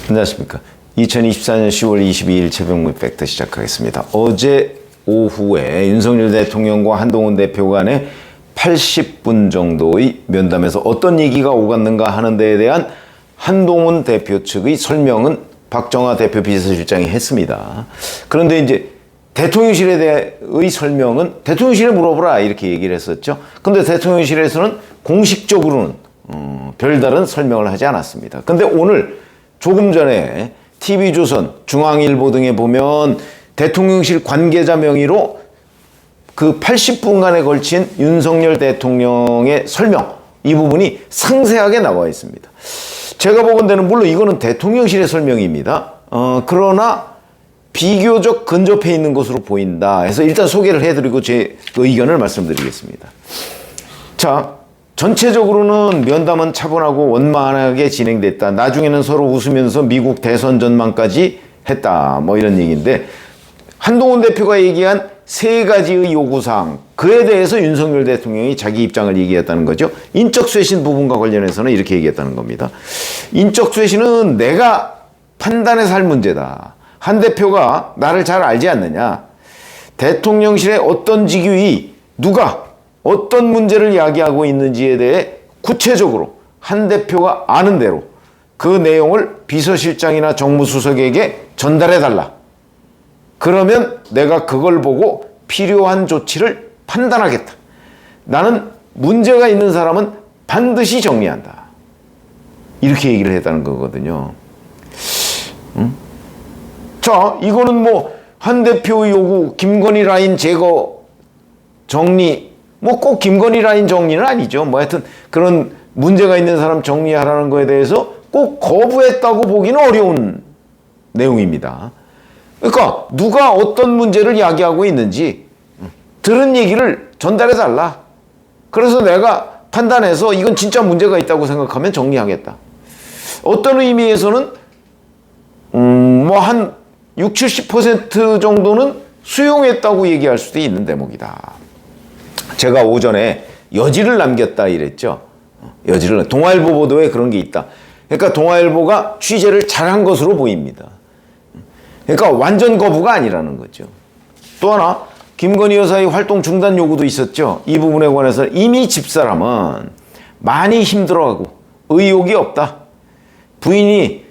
안녕하십니까. 2024년 10월 22일 최병무 팩트 시작하겠습니다. 어제 오후에 윤석열 대통령과 한동훈 대표 간의 80분 정도의 면담에서 어떤 얘기가 오갔는가 하는 데에 대한 한동훈 대표 측의 설명은 박정화 대표 비서실장이 했습니다. 그런데 이제 대통령실에 대해의 설명은 대통령실에 물어보라 이렇게 얘기를 했었죠. 근데 대통령실에서는 공식적으로는 별다른 설명을 하지 않았습니다. 근데 오늘 조금 전에 TV조선, 중앙일보 등에 보면 대통령실 관계자 명의로 그 80분간에 걸친 윤석열 대통령의 설명, 이 부분이 상세하게 나와 있습니다. 제가 보건대는 물론 이거는 대통령실의 설명입니다. 그러나 비교적 근접해 있는 것으로 보인다 해서 일단 소개를 해드리고 제 의견을 말씀드리겠습니다. 자, 전체적으로는 면담은 차분하고 원만하게 진행됐다. 나중에는 서로 웃으면서 미국 대선 전망까지 했다. 뭐 이런 얘기인데, 한동훈 대표가 얘기한 세 가지의 요구사항, 그에 대해서 윤석열 대통령이 자기 입장을 얘기했다는 거죠. 인적 쇄신 부분과 관련해서는 이렇게 얘기했다는 겁니다. 인적 쇄신은 내가 판단해서 할 문제다. 한 대표가 나를 잘 알지 않느냐. 대통령실의 어떤 직위의 누가 어떤 문제를 이야기하고 있는지에 대해 구체적으로 한 대표가 아는 대로 그 내용을 비서실장이나 정무수석에게 전달해달라. 그러면 내가 그걸 보고 필요한 조치를 판단하겠다. 나는 문제가 있는 사람은 반드시 정리한다. 이렇게 얘기를 했다는 거거든요. 자, 이거는 뭐 한 대표의 요구, 김건희 라인 제거 정리, 뭐 꼭 김건희 라인 정리는 아니죠. 뭐 하여튼 그런 문제가 있는 사람 정리하라는 거에 대해서 꼭 거부했다고 보기는 어려운 내용입니다. 그러니까 누가 어떤 문제를 이야기하고 있는지 들은 얘기를 전달해 달라. 그래서 내가 판단해서 이건 진짜 문제가 있다고 생각하면 정리하겠다. 어떤 의미에서는 뭐 한 60, 70% 정도는 수용했다고 얘기할 수도 있는 대목이다. 제가 오전에 여지를 남겼다 이랬죠. 여지를, 동아일보 보도에 그런 게 있다. 그러니까 동아일보가 취재를 잘한 것으로 보입니다. 그러니까 완전 거부가 아니라는 거죠. 또 하나, 김건희 여사의 활동 중단 요구도 있었죠. 이 부분에 관해서 이미 집사람은 많이 힘들어하고 의욕이 없다. 부인이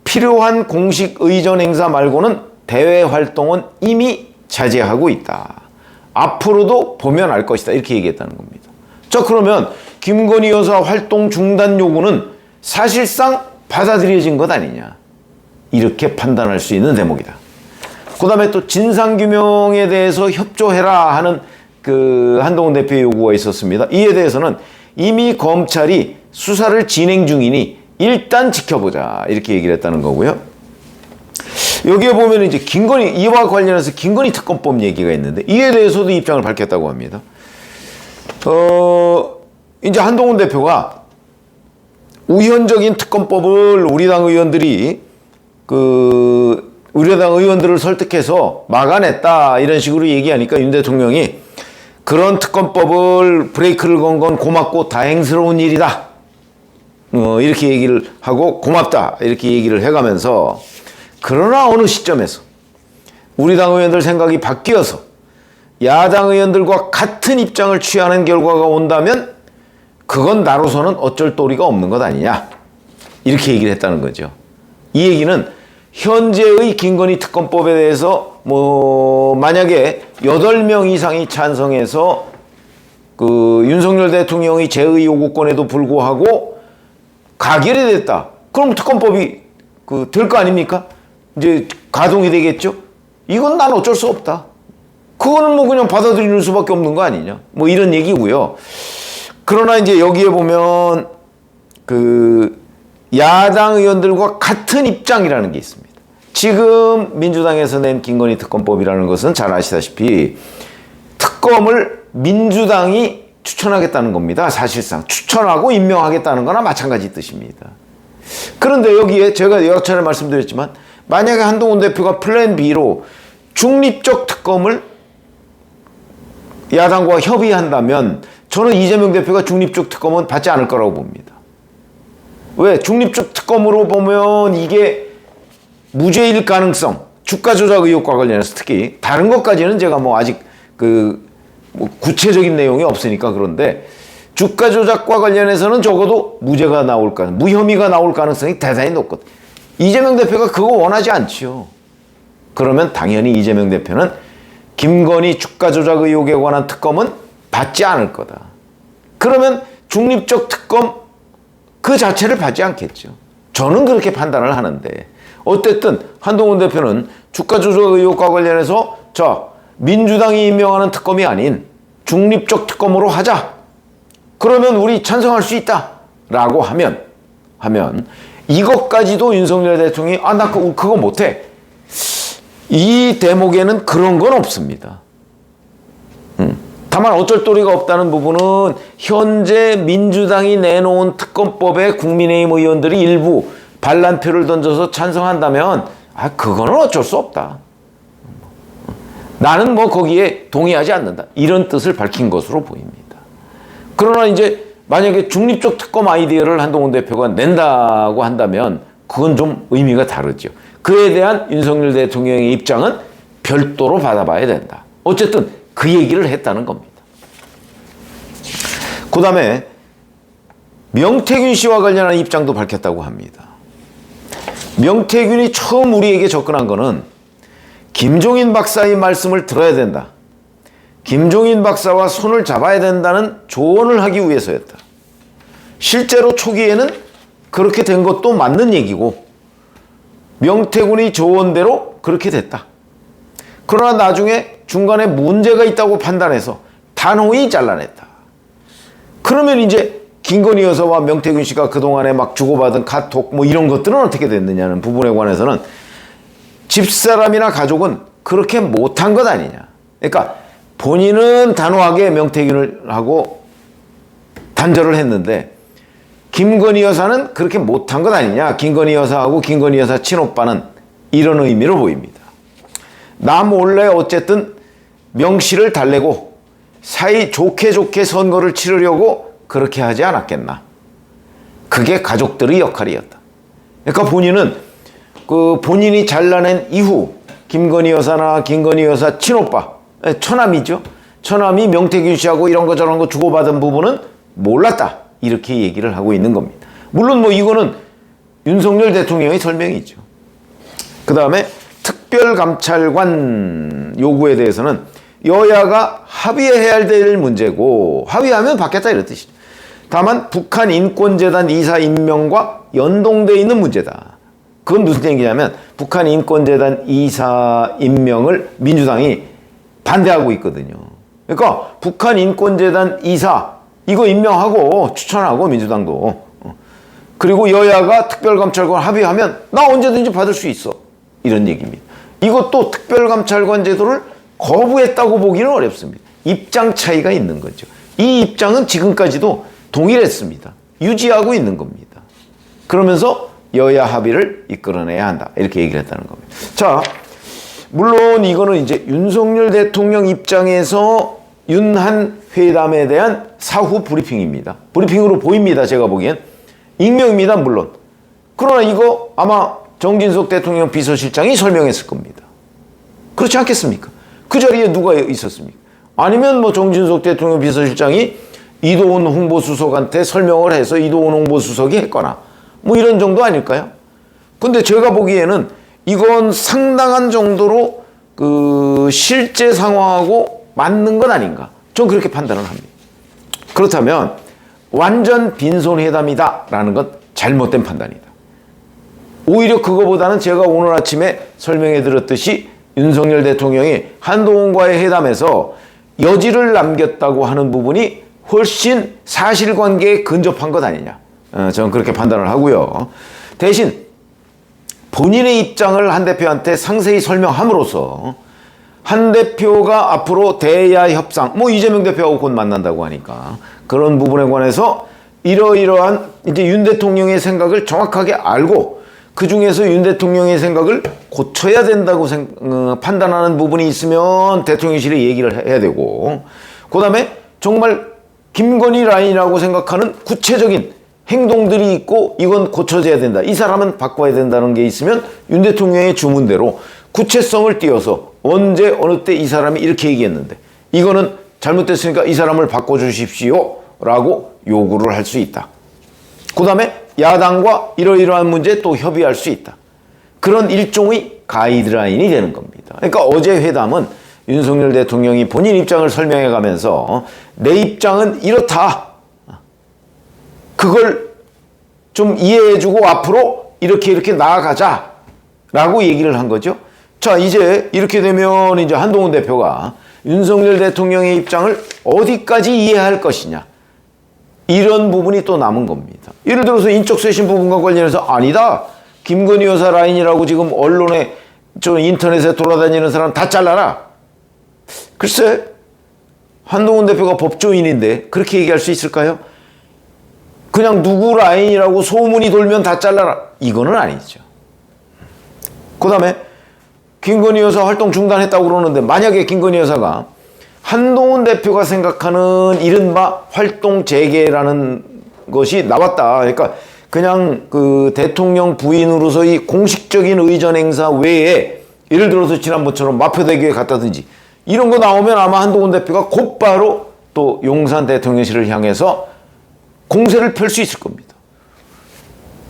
필요한 공식 의전 행사 말고는 대외 활동은 이미 자제하고 있다. 앞으로도 보면 알 것이다. 이렇게 얘기했다는 겁니다. 자, 그러면 김건희 여사 활동 중단 요구는 사실상 받아들여진 것 아니냐. 이렇게 판단할 수 있는 대목이다. 그 다음에 또 진상규명에 대해서 협조해라 하는 그 한동훈 대표의 요구가 있었습니다. 이에 대해서는 이미 검찰이 수사를 진행 중이니 일단 지켜보자. 이렇게 얘기를 했다는 거고요. 여기에 보면 이제 이와 관련해서 김건희 특검법 얘기가 있는데 이에 대해서도 입장을 밝혔다고 합니다. 이제 한동훈 대표가 우연적인 특검법을 우리 당 의원들을 설득해서 막아냈다 이런 식으로 얘기하니까 윤 대통령이 그런 특검법을 브레이크를 건 건 고맙고 다행스러운 일이다. 이렇게 얘기를 하고 고맙다 이렇게 얘기를 해가면서, 그러나 어느 시점에서 우리 당 의원들 생각이 바뀌어서 야당 의원들과 같은 입장을 취하는 결과가 온다면 그건 나로서는 어쩔 도리가 없는 것 아니냐 이렇게 얘기를 했다는 거죠. 이 얘기는 현재의 김건희 특검법에 대해서 만약에 8명 이상이 찬성해서 윤석열 대통령의 제의 요구권에도 불구하고 가결이 됐다. 그럼 특검법이 될 거 아닙니까? 이제 가동이 되겠죠? 이건 난 어쩔 수 없다. 그거는 그냥 받아들일 수밖에 없는 거 아니냐. 이런 얘기고요. 그러나 이제 여기에 보면 야당 의원들과 같은 입장이라는 게 있습니다. 지금 민주당에서 낸 김건희 특검법이라는 것은 잘 아시다시피 특검을 민주당이 추천하겠다는 겁니다. 사실상 추천하고 임명하겠다는 거나 마찬가지 뜻입니다. 그런데 여기에 제가 여러 차례 말씀드렸지만 만약에 한동훈 대표가 플랜 B로 중립적 특검을 야당과 협의한다면 저는 이재명 대표가 중립적 특검은 받지 않을 거라고 봅니다. 왜? 중립적 특검으로 보면 이게 무죄일 가능성, 주가 조작 의혹과 관련해서 특히 다른 것까지는 제가 뭐 아직 뭐 구체적인 내용이 없으니까 그런데 주가 조작과 관련해서는 적어도 무죄가 나올 무혐의가 나올 가능성이 대단히 높거든. 이재명 대표가 그거 원하지 않지요. 그러면 당연히 이재명 대표는 김건희 주가 조작 의혹에 관한 특검은 받지 않을 거다. 그러면 중립적 특검 그 자체를 받지 않겠죠. 저는 그렇게 판단을 하는데 어쨌든 한동훈 대표는 주가 조작 의혹과 관련해서 민주당이 임명하는 특검이 아닌 중립적 특검으로 하자. 그러면 우리 찬성할 수 있다. 라고 하면 이것까지도 윤석열 대통령이 나 그거 못해. 이 대목에는 그런 건 없습니다. 다만 어쩔 도리가 없다는 부분은 현재 민주당이 내놓은 특검법에 국민의힘 의원들이 일부 반란표를 던져서 찬성한다면 그거는 어쩔 수 없다. 나는 뭐 거기에 동의하지 않는다. 이런 뜻을 밝힌 것으로 보입니다. 그러나 이제 만약에 중립적 특검 아이디어를 한동훈 대표가 낸다고 한다면 그건 좀 의미가 다르죠. 그에 대한 윤석열 대통령의 입장은 별도로 받아봐야 된다. 어쨌든 그 얘기를 했다는 겁니다. 그 다음에 명태균 씨와 관련한 입장도 밝혔다고 합니다. 명태균이 처음 우리에게 접근한 거는 김종인 박사의 말씀을 들어야 된다. 김종인 박사와 손을 잡아야 된다는 조언을 하기 위해서였다. 실제로 초기에는 그렇게 된 것도 맞는 얘기고 명태균의 조언대로 그렇게 됐다. 그러나 나중에 중간에 문제가 있다고 판단해서 단호히 잘라냈다. 그러면 이제 김건희 여사와 명태균 씨가 그동안에 막 주고받은 카톡 뭐 이런 것들은 어떻게 됐느냐는 부분에 관해서는 집사람이나 가족은 그렇게 못한 것 아니냐. 그러니까 본인은 단호하게 명태균을 하고 단절을 했는데 김건희 여사는 그렇게 못한 것 아니냐. 김건희 여사하고 김건희 여사 친오빠는 이런 의미로 보입니다. 나 몰래 어쨌든 명 씨를 달래고 사이 좋게 선거를 치르려고 그렇게 하지 않았겠나. 그게 가족들의 역할이었다. 그러니까 본인은 본인이 잘라낸 이후 김건희 여사나 김건희 여사 친오빠, 처남이죠. 처남이 명태균 씨하고 이런 거 저런 거 주고받은 부분은 몰랐다. 이렇게 얘기를 하고 있는 겁니다. 물론 뭐 이거는 윤석열 대통령의 설명이죠. 그 다음에 특별감찰관 요구에 대해서는 여야가 합의해야 될 문제고 합의하면 받겠다 이런 뜻이죠. 다만 북한 인권재단 이사 임명과 연동되어 있는 문제다. 그건 무슨 얘기냐면 북한 인권재단 이사 임명을 민주당이 반대하고 있거든요. 그러니까 북한 인권재단 이사 이거 임명하고 추천하고 민주당도 그리고 여야가 특별감찰관 합의하면 나 언제든지 받을 수 있어. 이런 얘기입니다. 이것도 특별감찰관 제도를 거부했다고 보기는 어렵습니다. 입장 차이가 있는 거죠. 이 입장은 지금까지도 동일했습니다. 유지하고 있는 겁니다. 그러면서 여야 합의를 이끌어내야 한다. 이렇게 얘기를 했다는 겁니다. 자, 물론 이거는 이제 윤석열 대통령 입장에서 윤한 회담에 대한 사후 브리핑입니다. 브리핑으로 보입니다. 제가 보기엔. 익명입니다. 물론. 그러나 이거 아마 정진석 대통령 비서실장이 설명했을 겁니다. 그렇지 않겠습니까? 그 자리에 누가 있었습니까? 아니면 뭐 정진석 대통령 비서실장이 이도훈 홍보수석한테 설명을 해서 이도훈 홍보수석이 했거나 뭐 이런 정도 아닐까요? 근데 제가 보기에는 이건 상당한 정도로 실제 상황하고 맞는 건 아닌가. 전 그렇게 판단을 합니다. 그렇다면 완전 빈손회담이다 라는 건 잘못된 판단이다. 오히려 그거보다는 제가 오늘 아침에 설명해 드렸듯이 윤석열 대통령이 한동훈과의 회담에서 여지를 남겼다고 하는 부분이 훨씬 사실관계에 근접한 것 아니냐. 저는 그렇게 판단을 하고요. 대신 본인의 입장을 한 대표한테 상세히 설명함으로써 한 대표가 앞으로 대야 협상, 뭐 이재명 대표하고 곧 만난다고 하니까 그런 부분에 관해서 이러이러한 이제 윤 대통령의 생각을 정확하게 알고 그 중에서 윤 대통령의 생각을 고쳐야 된다고 판단하는 부분이 있으면 대통령실에 얘기를 해야 되고, 그 다음에 정말 김건희 라인이라고 생각하는 구체적인 행동들이 있고 이건 고쳐져야 된다. 이 사람은 바꿔야 된다는 게 있으면 윤 대통령의 주문대로 구체성을 띄어서 언제 어느 때 이 사람이 이렇게 얘기했는데 이거는 잘못됐으니까 이 사람을 바꿔주십시오 라고 요구를 할 수 있다. 그 다음에 야당과 이러이러한 문제에 또 협의할 수 있다. 그런 일종의 가이드라인이 되는 겁니다. 그러니까 어제 회담은 윤석열 대통령이 본인 입장을 설명해 가면서 내 입장은 이렇다. 그걸 좀 이해해주고 앞으로 이렇게 나아가자 라고 얘기를 한 거죠. 자, 이제 이렇게 되면 이제 한동훈 대표가 윤석열 대통령의 입장을 어디까지 이해할 것이냐. 이런 부분이 또 남은 겁니다. 예를 들어서 인적 쇄신 부분과 관련해서 아니다. 김건희 여사 라인이라고 지금 언론에 저 인터넷에 돌아다니는 사람 다 잘라라. 글쎄, 한동훈 대표가 법조인인데 그렇게 얘기할 수 있을까요? 그냥 누구 라인이라고 소문이 돌면 다 잘라라. 이거는 아니죠. 그 다음에 김건희 여사 활동 중단했다고 그러는데 만약에 김건희 여사가 한동훈 대표가 생각하는 이른바 활동 재개라는 것이 나왔다. 그러니까 그냥 그 대통령 부인으로서의 공식적인 의전 행사 외에 예를 들어서 지난번처럼 마포대교에 갔다든지 이런 거 나오면 아마 한동훈 대표가 곧바로 또 용산 대통령실을 향해서 공세를 펼 수 있을 겁니다.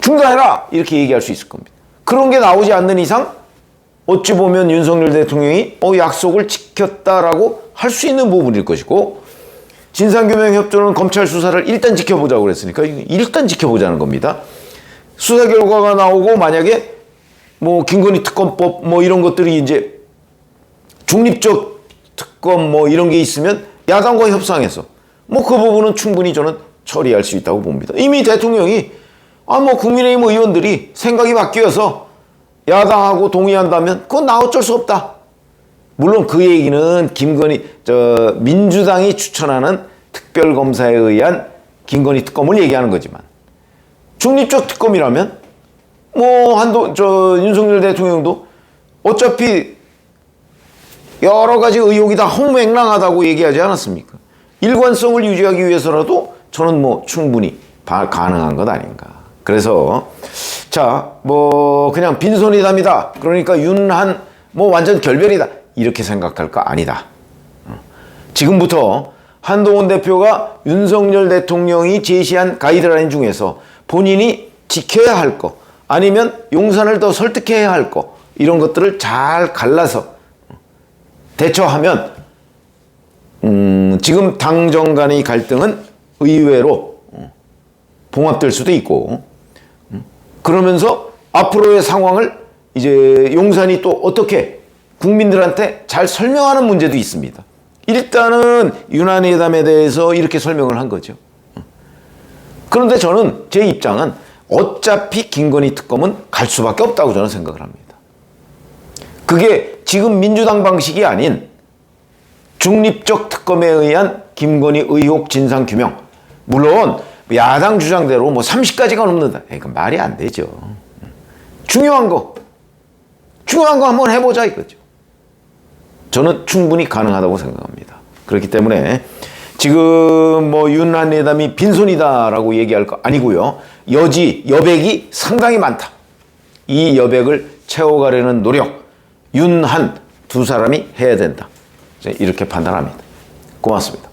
중단해라! 이렇게 얘기할 수 있을 겁니다. 그런 게 나오지 않는 이상 어찌 보면 윤석열 대통령이 약속을 지켰다라고 할 수 있는 부분일 것이고 진상규명협조는 검찰 수사를 일단 지켜보자고 그랬으니까 일단 지켜보자는 겁니다. 수사 결과가 나오고 만약에 뭐 김건희 특검법 뭐 이런 것들이 이제 중립적 특검 뭐 이런 게 있으면 야당과 협상해서 뭐 그 부분은 충분히 저는 처리할 수 있다고 봅니다. 이미 대통령이 뭐 국민의힘 의원들이 생각이 바뀌어서 야당하고 동의한다면 그건 나 어쩔 수 없다. 물론 그 얘기는 민주당이 추천하는 특별검사에 의한 김건희 특검을 얘기하는 거지만 중립적 특검이라면 윤석열 대통령도 어차피 여러 가지 의혹이 다 홍맹랑하다고 얘기하지 않았습니까? 일관성을 유지하기 위해서라도 저는 충분히 가능한 것 아닌가. 그래서 그냥 빈손이답니다. 그러니까 윤한 완전 결별이다. 이렇게 생각할 거 아니다. 지금부터 한동훈 대표가 윤석열 대통령이 제시한 가이드라인 중에서 본인이 지켜야 할 거 아니면 용산을 더 설득해야 할 거 이런 것들을 잘 갈라서 대처하면 지금 당정 간의 갈등은 의외로 봉합될 수도 있고 그러면서 앞으로의 상황을 이제 용산이 또 어떻게 국민들한테 잘 설명하는 문제도 있습니다. 일단은 윤한회담에 대해서 이렇게 설명을 한 거죠. 그런데 저는 제 입장은 어차피 김건희 특검은 갈 수밖에 없다고 저는 생각을 합니다. 그게 지금 민주당 방식이 아닌 중립적 특검에 의한 김건희 의혹 진상 규명. 물론 야당 주장대로 30가지가 넘는다. 이건 말이 안 되죠. 중요한 거 한번 해보자 이거죠. 저는 충분히 가능하다고 생각합니다. 그렇기 때문에 지금 윤한회담이 빈손이다라고 얘기할 거 아니고요. 여백이 상당히 많다. 이 여백을 채워가려는 노력, 윤한 두 사람이 해야 된다. 이렇게 판단합니다. 고맙습니다.